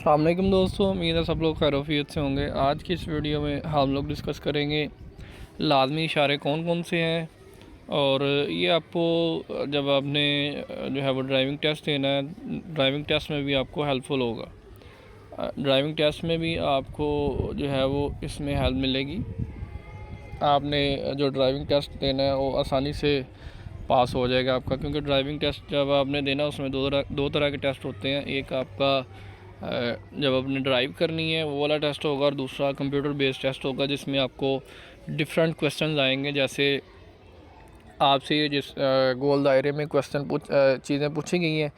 अस्सलाम वालेकुम दोस्तों, उम्मीद है सब लोग खैरियत से होंगे। आज की इस वीडियो में हम लोग डिस्कस करेंगे लाज़मी इशारे कौन कौन से हैं और ये आपको जब आपने जो है वो ड्राइविंग टेस्ट देना है, ड्राइविंग टेस्ट में भी आपको हेल्पफुल होगा। ड्राइविंग टेस्ट में भी आपको जो है वो इसमें हेल्प मिलेगी। आपने जो ड्राइविंग टेस्ट देना है वो आसानी से पास हो जाएगा आपका, क्योंकि ड्राइविंग टेस्ट जब आपने देना उसमें दो तरह के टेस्ट होते हैं। एक आपका जब आपने ड्राइव करनी है वो वाला टेस्ट होगा और दूसरा कंप्यूटर बेस्ड टेस्ट होगा, जिसमें आपको डिफरेंट क्वेश्चन आएंगे। जैसे आपसे ये जिस गोल दायरे में चीज़ें पूछी गई हैं,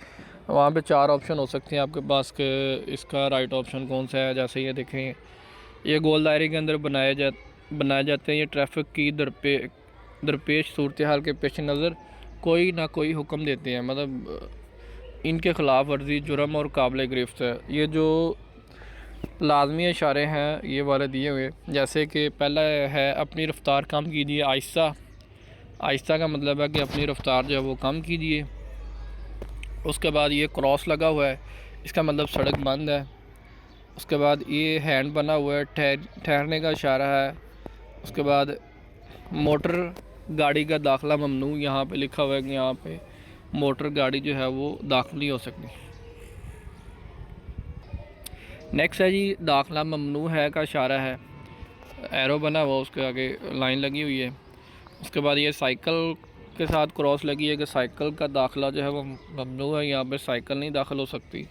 वहाँ पे 4 ऑप्शन हो सकते हैं आपके पास कि इसका राइट ऑप्शन कौन सा है। जैसे ये देखें, ये गोल दायरे के अंदर बनाए जाते हैं। ये ट्रैफिक की दरपेश सूरत हाल के पेश नज़र कोई ना कोई हुक्म देते हैं, मतलब इनके ख़िलाफ़ वर्जी जुर्म और काबिल गिरफ्त है। ये जो लाजमी इशारे हैं ये वाले दिए हुए, जैसे कि पहला है अपनी रफ़्तार कम कीजिए आहिस्ता। आहिस्ता का मतलब है कि अपनी रफ़्तार जो है वो कम कीजिए। उसके बाद ये क्रॉस लगा हुआ है, इसका मतलब सड़क बंद है। उसके बाद ये हैंड बना हुआ है, ठहरने का इशारा है। उसके बाद मोटर गाड़ी का दाखिला ममनू, यहाँ पे लिखा हुआ है कि यहाँ पे मोटर गाड़ी जो है वो दाखिल नहीं हो सकती। नेक्स्ट है जी दाखिला ममनू है का इशारा है, एरो बना हुआ, उसके आगे लाइन लगी हुई है। उसके बाद ये साइकिल के साथ क्रॉस लगी है कि साइकिल का दाखिला जो है वो ममनू है, यहाँ पे साइकिल नहीं दाखिल हो सकती,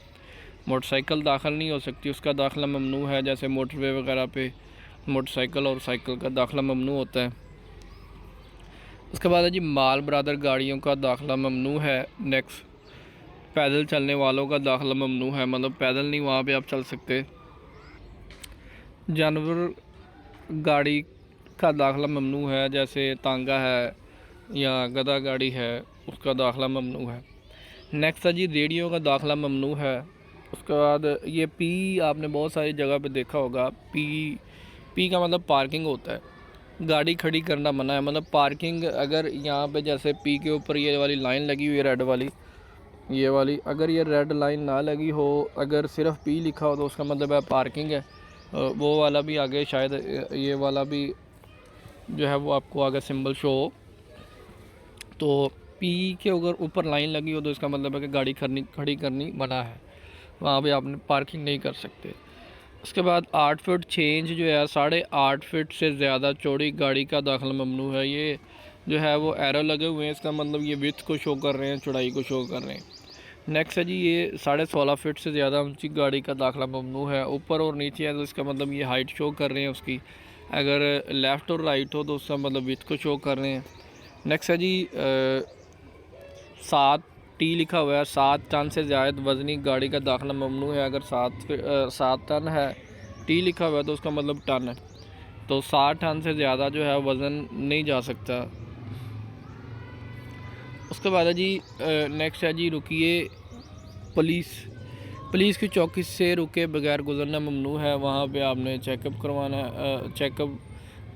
मोटरसाइकिल दाखिल नहीं हो सकती, उसका दाखिला ममनू है। जैसे मोटरवे वगैरह पे मोटरसाइकिल और साइकिल का दाखिला ममनू होता है। उसके बाद है जी माल बरादर गाड़ियों का दाखिला ममनू है। नेक्स्ट पैदल चलने वालों का दाखिला ममनू है, मतलब पैदल नहीं वहाँ पे आप चल सकते। जानवर गाड़ी का दाखिला ममनू है, जैसे तांगा है या गधा गाड़ी है, उसका दाखिला ममनू है। नेक्स्ट है जी रेडियो का दाखिला ममनू है। उसके बाद ये पी आपने बहुत सारी जगह पे देखा होगा, पी का मतलब पार्किंग होता है। गाड़ी खड़ी करना मना है, मतलब पार्किंग अगर यहाँ पे जैसे पी के ऊपर ये वाली लाइन लगी हुई है रेड वाली, ये वाली अगर ये रेड लाइन ना लगी हो, अगर सिर्फ पी लिखा हो तो उसका मतलब है पार्किंग है। वो वाला भी आगे शायद ये वाला भी जो है वो आपको आगे सिंबल शो हो, तो पी के अगर ऊपर लाइन लगी हो तो इसका मतलब है कि गाड़ी खड़ी करनी मना है, वहाँ पे आपने पार्किंग नहीं कर सकते। उसके बाद 8 फीट चेंज जो है 8.5 फीट से ज़्यादा चौड़ी गाड़ी का दाखिला ममनू है। ये जो है वो एरो लगे हुए हैं, इसका मतलब ये विड्थ को शो कर रहे हैं, चौड़ाई को शो कर रहे हैं। नेक्स्ट है जी ये 16.5 फीट से ज़्यादा ऊंची गाड़ी का दाखिला ममनू है। ऊपर और नीचे है तो इसका मतलब ये हाइट शो कर रहे हैं उसकी। अगर लेफ़्ट और राइट हो तो उसका मतलब विड्थ को शो कर रहे हैं। नेक्स्ट है जी 7 टी लिखा हुआ है, 7 टन से ज़्यादा वज़नी गाड़ी का दाखिला ममनू है। अगर 7 टन है, टी लिखा हुआ है तो उसका मतलब टन है, तो 60 टन से ज़्यादा जो है वज़न नहीं जा सकता। उसके बाद है जी नेक्स्ट है जी रुकिए पुलिस की चौकी से रुके बगैर गुजरना ममनू है। वहाँ पे आपने चेकअप करवाना है, चेकअप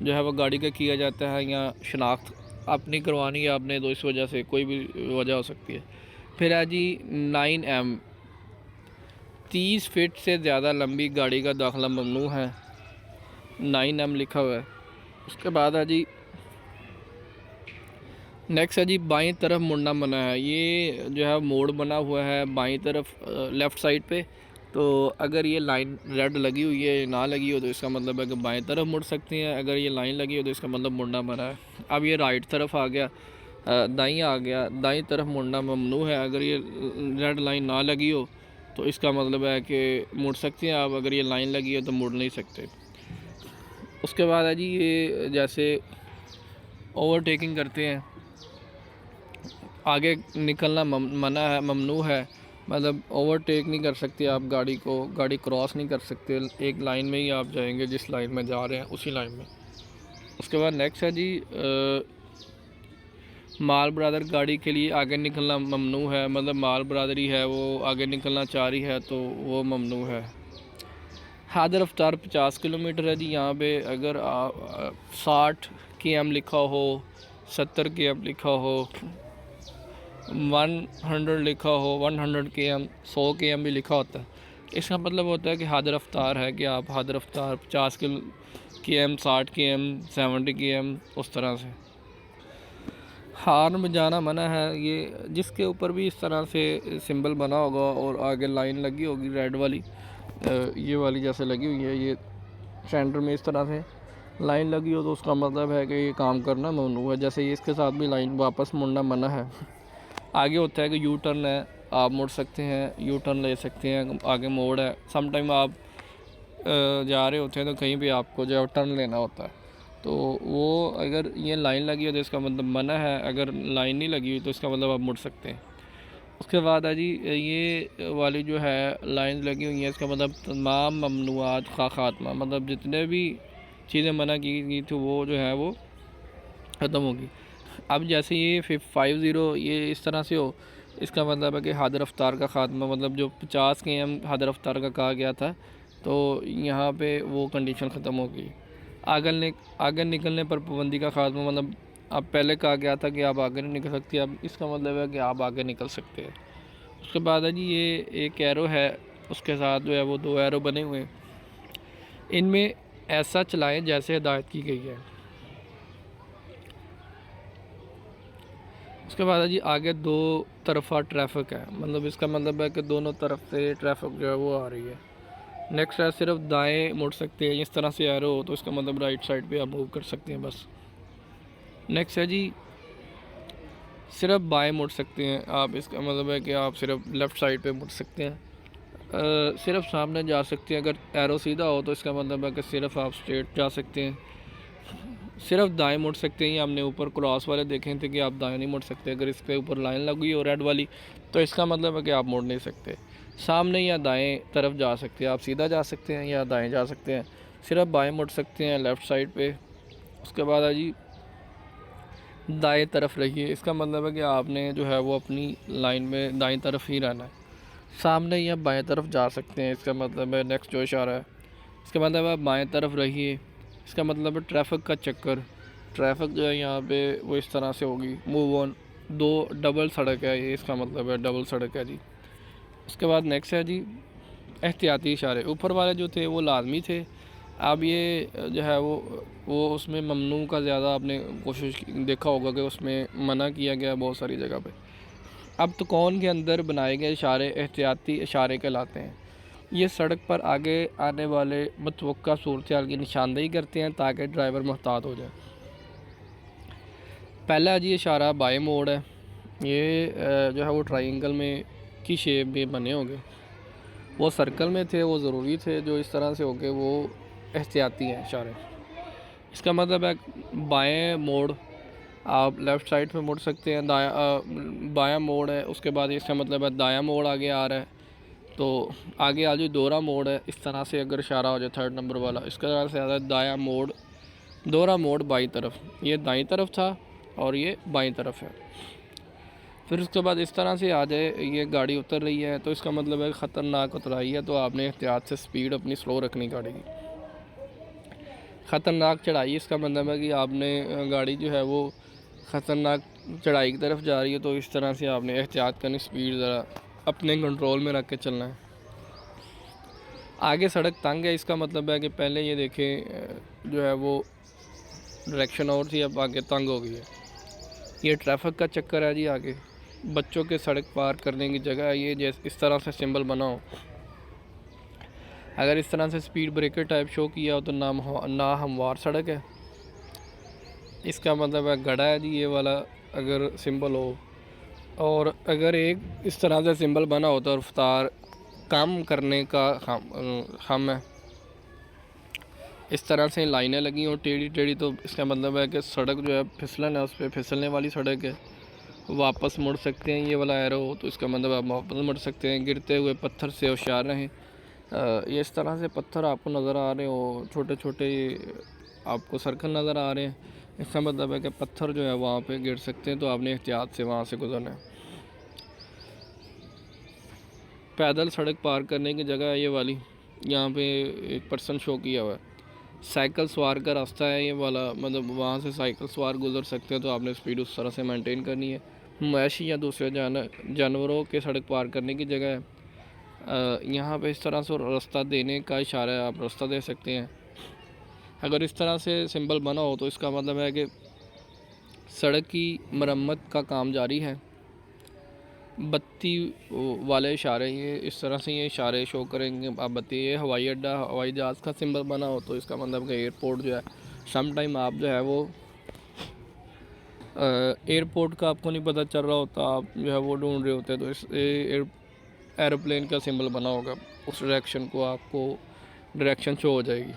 जो है वो गाड़ी का किया जाता है, या शनाख्त अपनी करवानी है आपने, तो इस वजह से कोई भी वजह हो सकती है। फिर है जी 9M 30 फीट से ज़्यादा लंबी गाड़ी का दाखिला ममनू है, 9M लिखा हुआ है। उसके बाद है जी नेक्स्ट है जी बाईं तरफ मुड़ना मना है। ये जो है मोड़ बना हुआ है बाईं तरफ लेफ़्ट साइड पे, तो अगर ये लाइन रेड लगी हुई है ना लगी हो तो इसका मतलब है कि बाईं तरफ मुड़ सकते हैं। अगर ये लाइन लगी हो तो इसका मतलब मुड़ना मना है। अब ये राइट तरफ आ गया, दाईं आ गया, दाईं तरफ मुड़ना ममनू है। अगर ये रेड लाइन ना लगी हो तो इसका मतलब है कि मुड़ सकते हैं आप, अगर ये लाइन लगी हो तो मुड़ नहीं सकते। उसके बाद है जी ये जैसे ओवरटेकिंग करते हैं, आगे निकलना मना है, ममनू है, मतलब ओवरटेक नहीं कर सकते आप गाड़ी को, गाड़ी क्रॉस नहीं कर सकते, एक लाइन में ही आप जाएंगे, जिस लाइन में जा रहे हैं उसी लाइन में। उसके बाद नेक्स्ट है जी माल बरादर गाड़ी के लिए आगे निकलना ममनू है, मतलब माल बरादरी है वो आगे निकलना चाह रही है तो वो ममनू है। हद रफ्तार 50 किलोमीटर है जी। यहाँ पे अगर 60 km लिखा हो, 70 km लिखा हो, 100 लिखा हो, 100 km 100 km भी लिखा होता है, इसका मतलब होता है कि हद रफ्तार है कि आप हद रफ्तार 50 के एम, 60 के एम, 70 के एम, उस तरह से। हार्न बजाना मना है। ये जिसके ऊपर भी इस तरह से सिंबल बना होगा और आगे लाइन लगी होगी रेड वाली, ये वाली जैसे लगी हुई है, ये सेंटर में इस तरह से लाइन लगी हो तो उसका मतलब है कि ये काम करना ममनू है। जैसे ये इसके साथ भी लाइन वापस मुड़ना मना है। आगे होता है कि यू टर्न है, आप मुड़ सकते हैं, यू टर्न ले सकते हैं, आगे मोड़ है। सम टाइम आप जा रहे होते हैं तो कहीं भी आपको जो है टर्न लेना होता है, तो वो अगर ये लाइन लगी हो तो इसका मतलब मना है, अगर लाइन नहीं लगी हुई तो इसका मतलब आप मुड़ सकते हैं। उसके बाद है जी, ये वाली जो है लाइन लगी हुई है, इसका मतलब तमाम ममनुआत का ख़ात्मा, मतलब जितने भी चीज़ें मना की गई थी वो जो है वो ख़त्म होगी। अब जैसे ये 50 ये इस तरह से हो, इसका मतलब है कि हद रफ्तार का ख़ात्मा, मतलब जो 50 के एम हद रफ्तार का कहा गया था, तो यहाँ पे वो कंडीशन ख़त्म होगी। आगे निकलने पर पाबंदी का ख़ात्मा, मतलब अब पहले कहा गया था कि आप आगे नहीं निकल सकते, अब इसका मतलब है कि आप आगे निकल सकते हैं। उसके बाद है जी, ये एक एरो है, उसके साथ जो है वो 2 एरो बने हुए हैं, इनमें ऐसा चलाएं जैसे हिदायत की गई है। उसके बाद है जी, आगे 2 तरफा ट्रैफिक है, मतलब इसका मतलब है कि दोनों तरफ से ट्रैफिक जो है वो आ रही है। नेक्स्ट है, सिर्फ दाएं मुड़ सकते हैं, इस तरह से एरो हो तो इसका मतलब राइट साइड पे आप मूव कर सकते हैं बस। नेक्स्ट है जी, सिर्फ बाएं मुड़ सकते हैं आप, इसका मतलब है कि आप सिर्फ लेफ़्ट साइड पे मुड़ सकते हैं। सिर्फ सामने जा सकते हैं, अगर एरो सीधा हो तो इसका मतलब है कि सिर्फ आप स्ट्रेट जा सकते हैं। सिर्फ दाएं मुड़ सकते हैं, ये हमने ऊपर क्रॉस वाले देखे थे कि आप दाएं नहीं मुड़ सकते, अगर इसके ऊपर लाइन लगी हो रेड वाली तो इसका मतलब है कि आप मुड़ नहीं सकते। सामने या दाएं तरफ जा सकते हैं, आप सीधा जा सकते हैं या दाएं जा सकते हैं, सिर्फ बाएं मुड़ सकते हैं लेफ़्ट साइड पे। उसके बाद है जी, दाएं तरफ रहिए, इसका मतलब है कि आपने जो है वो अपनी लाइन में दाएं तरफ ही रहना है, सामने या बाएं तरफ जा सकते हैं, इसका मतलब है। नेक्स्ट जो इशारा है, इसका मतलब है बाएं तरफ रहिए, इसका मतलब है ट्रैफिक का चक्कर, ट्रैफिक जो है यहाँ पे वो इस तरह से होगी, मूव ऑन। 2 डबल सड़क है ये, इसका मतलब है डबल सड़क है जी। उसके बाद नेक्स्ट है जी, एहतियाती इशारे। ऊपर वाले जो थे वो लाजमी थे, अब ये जो है वो उसमें ममनू का ज़्यादा आपने देखा होगा कि उसमें मना किया गया बहुत सारी जगह पे। अब तो कौन के अंदर बनाए गए इशारे एहतियाती इशारे कहलाते हैं। ये सड़क पर आगे आने वाले मतवक्का सूरत हाल की निशानदेही करते हैं ताकि ड्राइवर मुहतात हो जाए। पहला जी इशारा बाएं मोड़ है, ये जो है वो ट्रायंगल में की शेप में बने होंगे, वो सर्कल में थे, वो ज़रूरी थे, जो इस तरह से हो गए वो एहतियाती हैं इशारे। इसका मतलब है बाएं मोड़, आप लेफ़्ट साइड पे मुड़ सकते हैं, बायां मोड़ है, उसके बाद इसका मतलब है दायां मोड़ आगे आ रहा है, तो आगे आ जो दोहरा मोड़ है, इस तरह से अगर इशारा हो जाए 3rd नंबर वाला, इसका तरह से आता है दायां मोड़, दोहरा मोड़ बाईं तरफ, ये दाईं तरफ था और ये बाईं तरफ है। फिर उसके बाद इस तरह से आ जाए, ये गाड़ी उतर रही है तो इसका मतलब है ख़तरनाक उतराई है, तो आपने एहतियात से स्पीड अपनी स्लो रखनी गाड़ी की। ख़तरनाक चढ़ाई, इसका मतलब है कि आपने गाड़ी जो है वो ख़तरनाक चढ़ाई की तरफ जा रही है, तो इस तरह से आपने एहतियात करनी, स्पीड ज़रा अपने कंट्रोल में रख के चलना है। आगे सड़क तंग है, इसका मतलब है कि पहले ये देखें जो है वो डायरेक्शन और थी, अब आगे तंग हो गई है। ये ट्रैफिक का चक्कर है जी। आगे बच्चों के सड़क पार करने की जगह है ये, जैसे इस तरह से सिंबल बना हो, अगर इस तरह से स्पीड ब्रेकर टाइप शो किया हो तो ना हमवार सड़क है, इसका मतलब है गड़ा है जी ये वाला अगर सिंबल हो। और अगर एक इस तरह से सिंबल बना हो तो रफ्तार कम करने का हम है, इस तरह से लाइनें लगी हो टेढ़ी टेढ़ी, तो इसका मतलब है कि सड़क जो है फिसलन है, उस पर फिसलने वाली सड़क है, वापस मुड़ सकते हैं। ये वाला एरो हो तो इसका मतलब आप वापस मुड़ सकते हैं। गिरते हुए पत्थर से होशियार रहें। ये इस तरह से पत्थर आपको नज़र आ रहे हो, छोटे छोटे आपको सर्कल नज़र आ रहे हैं, इसका मतलब है कि पत्थर जो है वहाँ पे गिर सकते हैं, तो आपने एहतियात से वहाँ से गुजरना है। पैदल सड़क पार करने की जगह है ये वाली, यहाँ पे एक पर्सन शो किया हुआ है। साइकिल सवार का रास्ता है ये वाला, मतलब वहाँ से साइकिल सवार गुजर सकते हैं, तो आपने स्पीड उस तरह से मेंटेन करनी है। मवेशी या दूसरे जानवरों के सड़क पार करने की जगह है। यहाँ पे इस तरह से रास्ता देने का इशारा है, आप रास्ता दे सकते हैं। अगर इस तरह से सिंबल बना हो तो इसका मतलब है कि सड़क की मरम्मत का काम जारी है। बत्ती वाले इशारे ये इस तरह से ये इशारे शो करेंगे आप बत्ती। ये हवाई अड्डा हवाई जहाज़ का सिंबल बना हो तो इसका मतलब कि एयरपोर्ट जो है, सम टाइम आप जो है वो एयरपोर्ट का आपको नहीं पता चल रहा होता, आप जो है वो ढूंढ रहे होते हैं, तो इस एरोप्लेन का सिंबल बना होगा, उस डायरेक्शन को आपको डायरेक्शन शो हो जाएगी।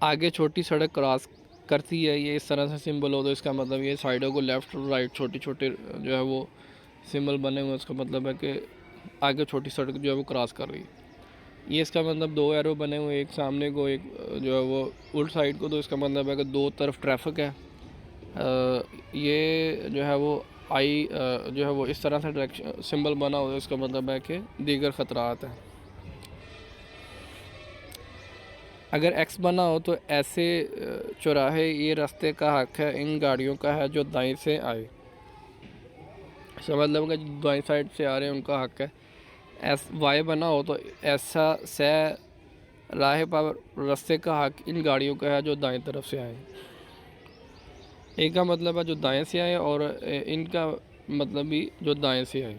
आगे छोटी सड़क क्रॉस करती है, ये इस तरह से सिंबल हो तो इसका मतलब ये साइडों को लेफ़्ट और राइट छोटे छोटे जो है वो सिंबल बने हुए हैं, उसका मतलब है कि आगे छोटी सड़क जो है वो क्रॉस कर रही है। ये इसका मतलब दो एरो बने हुए, एक सामने को एक जो है वो उल्ट साइड को, तो इसका मतलब है कि दो तरफ ट्रैफिक है। ये जो है वो जो है वो इस तरह से डायरेक्शन सिंबल बना हो तो इसका मतलब है कि दीगर ख़तरात हैं। अगर एक्स बना हो तो ऐसे चौराहे ये रास्ते का हक है इन गाड़ियों का है जो दाएं से आए। इसका मतलब है जो दाएं साइड से आ रहे हैं उनका हक है। एस वाई बना हो तो ऐसा सह राह पर रास्ते का हक इन गाड़ियों का है जो दाएं तरफ से आए। एक का मतलब है जो दाएं से आए और इनका मतलब भी जो दाएं से आए।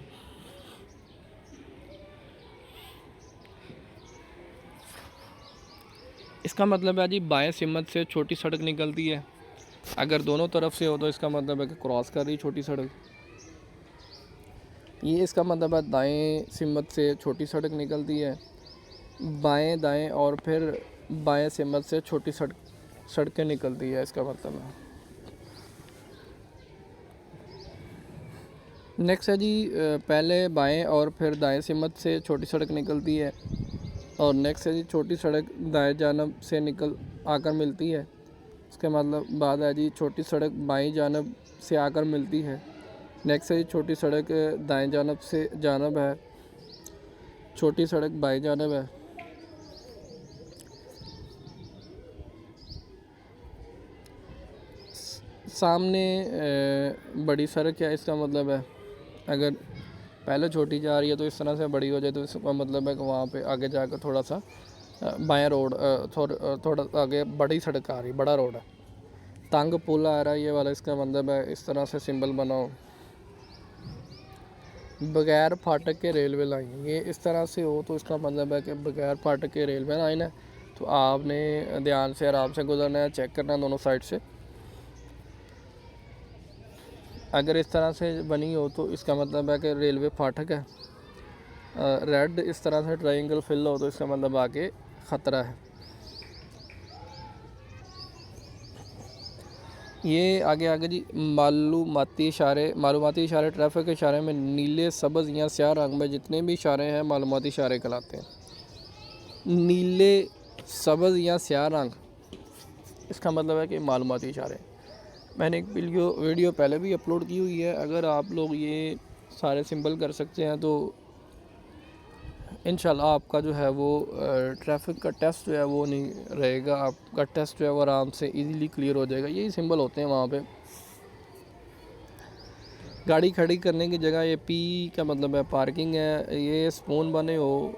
इसका मतलब है जी बाएं सिमत से छोटी सड़क निकलती है। अगर दोनों तरफ से हो तो इसका मतलब है कि क्रॉस कर रही छोटी सड़क। ये इसका मतलब है दाएं सिमत से छोटी सड़क निकलती है, बाएं दाएं और फिर बाएं सिमत से छोटी सड़कें निकलती है, इसका मतलब है। नेक्स्ट है जी पहले बाएं और फिर दाएं सिमत से छोटी सड़क निकलती है, और नेक्स्ट है जी छोटी सड़क दाएं जानब से निकल आकर मिलती है। इसका मतलब बाद है जी छोटी सड़क बाईं जानब से आकर मिलती है। नेक्स्ट है जी छोटी सड़क दाएं जानब है, छोटी सड़क बाईं जानब है। सामने बड़ी सड़क है, इसका मतलब है अगर पहले छोटी जा रही है तो इस तरह से बड़ी हो जाए तो इसका मतलब है कि वहाँ पे आगे जाकर थोड़ा सा बाएं रोड थोड़ा आगे बड़ी सड़क आ रही, बड़ा रोड है। तंग पुल आ रहा है ये वाला, इसका मतलब है इस तरह से सिंबल बनाओ। बगैर फाटक के रेलवे लाइन, ये इस तरह से हो तो इसका मतलब है कि बगैर फाटक के रेलवे लाइन है, तो आपने ध्यान से आराम से गुजरना है, चेक करना है दोनों साइड से। अगर इस तरह से बनी हो तो इसका मतलब है कि रेलवे फाटक है। रेड इस तरह से ट्रायंगल फिल हो तो इसका मतलब आगे ख़तरा है। ये आगे आगे जी मालूमाती इशारे ट्रैफिक के इशारे में नीले सब्ज़ या स्याह रंग में जितने भी इशारे हैं मालूमाती इशारे कहलाते हैं। नीले सब्ज़ या स्याह रंग, इसका मतलब है कि मालूमाती इशारे। मैंने एक वीडियो पहले भी अपलोड की हुई है, अगर आप लोग ये सारे सिंबल कर सकते हैं तो इंशाल्लाह आपका जो है वो ट्रैफिक का टेस्ट जो है वो नहीं रहेगा, आपका टेस्ट जो है वो आराम से इजीली क्लियर हो जाएगा। यही सिंबल होते हैं वहाँ पे। गाड़ी खड़ी करने की जगह ये पी का मतलब है पार्किंग है। ये स्पून बने हो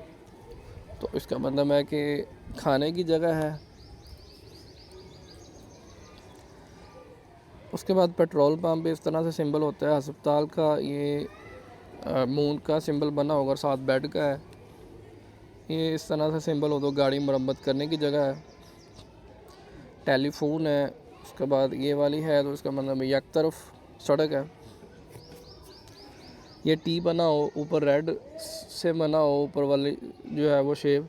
तो इसका मतलब है कि खाने की जगह है। उसके बाद पेट्रोल पंप इस तरह से सिंबल होता है। अस्पताल का ये मून का सिंबल बना होगा, साथ बेड का है। ये इस तरह से सिंबल हो तो गाड़ी मरम्मत करने की जगह है। टेलीफोन है, उसके बाद ये वाली है तो इसका मतलब एक तरफ सड़क है। ये टी बना हो ऊपर रेड से बना हो ऊपर वाली जो है वो शेप,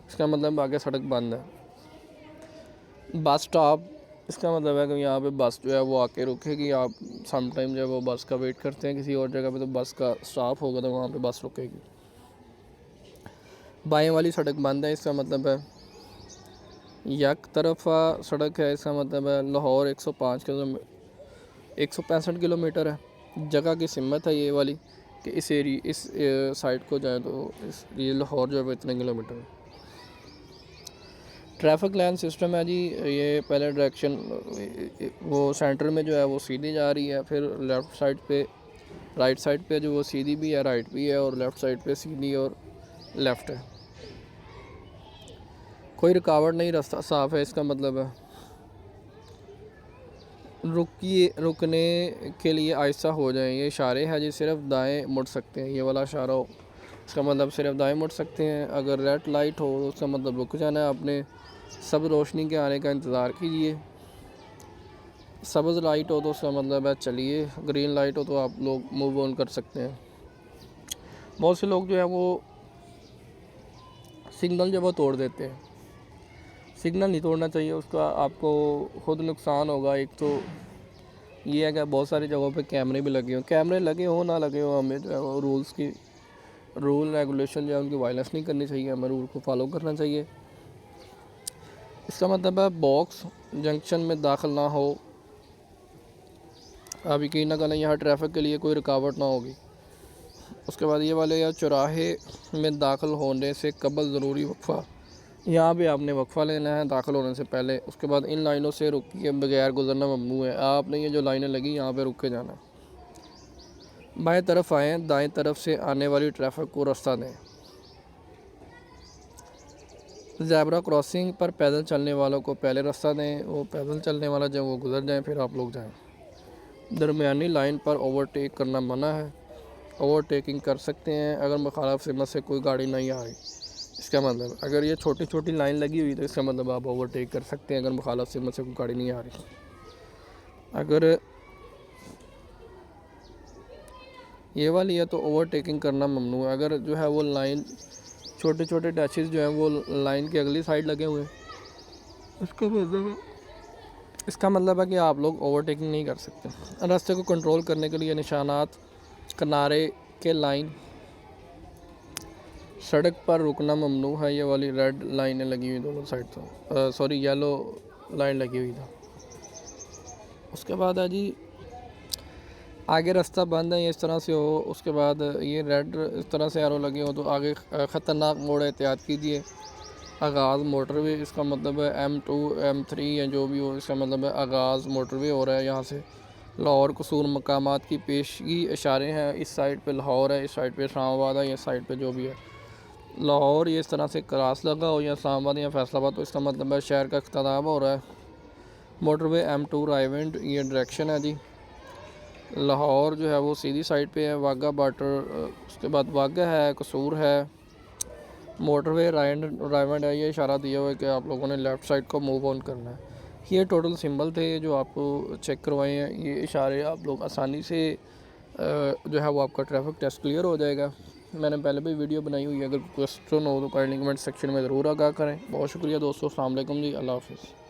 इसका मतलब आगे सड़क बंद है। बस स्टॉप, इसका मतलब है कि यहाँ पे बस जो है वो आके रुकेगी। आप सम टाइम जब वो बस का वेट करते हैं किसी और जगह पे तो बस का स्टॉप होगा तो वहाँ पे बस रुकेगी। बाएं वाली सड़क बंद है, इसका मतलब है एक तरफा सड़क है। इसका मतलब है लाहौर 165 किलोमीटर है। जगह की सिमत है ये वाली कि इस साइड को जाए तो ये लाहौर जो है इतने किलोमीटर है। ट्रैफिक लाइन सिस्टम है जी, ये पहले डायरेक्शन वो सेंटर में जो है वो सीधी जा रही है, फिर लेफ़्ट साइड पे राइट साइड पे जो वो सीधी भी है, राइट भी है, और लेफ़्ट साइड पे सीधी और लेफ़्ट है। कोई रुकावट नहीं, रास्ता साफ़ है, इसका मतलब है। रुकने के लिए आहिस्ता हो जाएं। ये इशारे हैं जी, सिर्फ दाएं मुड़ सकते हैं। ये वाला इशारा हो, इसका मतलब सिर्फ दाएं मुड़ सकते हैं। अगर रेड लाइट हो तो उसका मतलब रुक जाना है आपने। सब रोशनी के आने का इंतज़ार कीजिए। सब्ज़ लाइट हो तो उसका मतलब है चलिए। ग्रीन लाइट हो तो आप लोग मूव ऑन कर सकते हैं। बहुत से लोग जो है वो सिग्नल जो वो तोड़ देते हैं। सिग्नल नहीं तोड़ना चाहिए, उसका आपको खुद नुकसान होगा। एक तो ये है कि बहुत सारी जगहों पे कैमरे भी लगे हों। कैमरे लगे हो ना लगे हो, हमें जो है वो रूल रेगुलेशन जो है उनकी वायलेंस नहीं करनी चाहिए, हमें रूल को फॉलो करना चाहिए। इसका मतलब है बॉक्स जंक्शन में दाखिल ना हो। आप यकीन न करें, यहाँ ट्रैफिक के लिए कोई रुकावट ना होगी। उसके बाद ये वाले या चौराहे में दाखिल होने से कबल ज़रूरी वक्फ़ा, यहाँ पे आपने वक्फ़ा लेना है दाखिल होने से पहले। उसके बाद इन लाइनों से रुक के बगैर गुजरना ममनू है। आपने ये जो लाइनें लगी यहाँ पे रुक के जाना है। बाएं तरफ आएँ, दाएं तरफ से आने वाली ट्रैफिक को रास्ता दें। ज़ेब्रा क्रॉसिंग पर पैदल चलने वालों को पहले रास्ता दें। वो पैदल चलने वाला जब वो गुजर जाएँ फिर आप लोग जाएँ। दरमियानी लाइन पर ओवरटेक करना मना है। ओवरटेकिंग कर सकते हैं अगर मुखालिफ सिमत से कोई गाड़ी नहीं आ रही। इसका मतलब अगर ये छोटी छोटी लाइन लगी हुई तो इसका मतलब आप ओवरटेक कर सकते हैं अगर मुखालिफ सिमत से कोई गाड़ी नहीं आ रही। अगर ये वाली है तो ओवरटेकिंग करना ममनू है। अगर जो है वो लाइन छोटे छोटे डैशेस जो हैं वो लाइन की अगली साइड लगे हुए हैं, इसका मतलब है कि आप लोग ओवरटेकिंग नहीं कर सकते। रास्ते को कंट्रोल करने के लिए निशानात किनारे के लाइन, सड़क पर रुकना ममनू है। ये वाली रेड लाइनें लगी हुई दोनों साइड तो सॉरी येलो लाइन लगी हुई था। उसके बाद है जी आगे रास्ता बंद है, ये इस तरह से हो। उसके बाद ये रेड इस तरह से एरो लगे हो तो आगे ख़तरनाक मोड़ है, एहतियात कीजिए। आगाज़ मोटरवे, इसका मतलब है M2 M3 या जो भी हो, इसका मतलब है आगाज़ मोटरवे हो रहा है। यहाँ से लाहौर कसूर मकामात की पेशगी इशारे हैं। इस साइड पे लाहौर है, इस साइड पे इस्लामाबाद है, इस साइड पे जो भी है लाहौर। ये इस तरह से क्रॉस लगा हो या इस्लामाबाद या फैसलाबाद तो इसका मतलब है शहर का इख्तिताम हो रहा है। मोटरवे M2 राइवेंड ये डायरेक्शन है जी। लाहौर जो है वो सीधी साइड पे है। वाघा बॉर्डर, उसके बाद वाघा है, कसूर है। मोटरवे राइवेंड है। ये इशारा दिया हुआ है कि आप लोगों ने लेफ़्ट साइड को मूव ऑन करना है। ये टोटल सिंबल थे जो आपको चेक करवाए हैं। ये इशारे आप लोग आसानी से जो है वो आपका ट्रैफिक टेस्ट क्लियर हो जाएगा। मैंने पहले भी वीडियो बनाई हुई है, अगर क्वेश्चन हो तो काइंडली कमेंट सेक्शन में ज़रूर आगाह करें। बहुत शुक्रिया दोस्तों, अस्सलाम वालेकुम जी, अल्लाह हाफ़िज़।